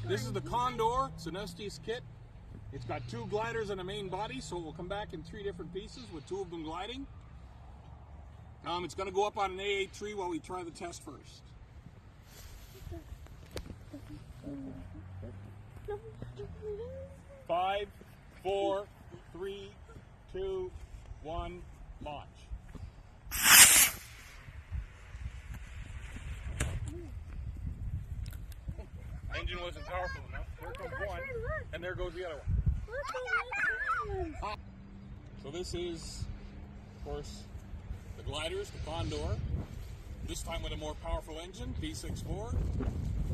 This is the Condor. It's an Estes kit. It's got 2 gliders and a main body, so it will come back in 3 different pieces with 2 of them gliding. It's going to go up on an AA tree while we try the test first. Five, 4, 3, 2, 1, launch. Engine wasn't powerful enough. There comes one, and there goes the other one. So this is, of course, the gliders, the Condor. This time with a more powerful engine, V6.4.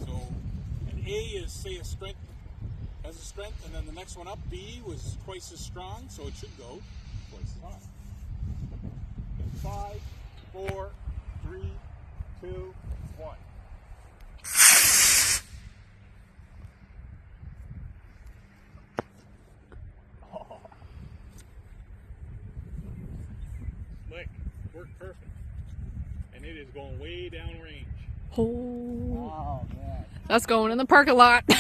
So an A is, say, a strength, has a strength, and then the next one up, B, was twice as strong, so it should go twice as high. In 5, 4, 3, 2, 1. Slick, worked perfect, and it is going way down range. Oh, wow, man. That's going in the parking lot. Yep.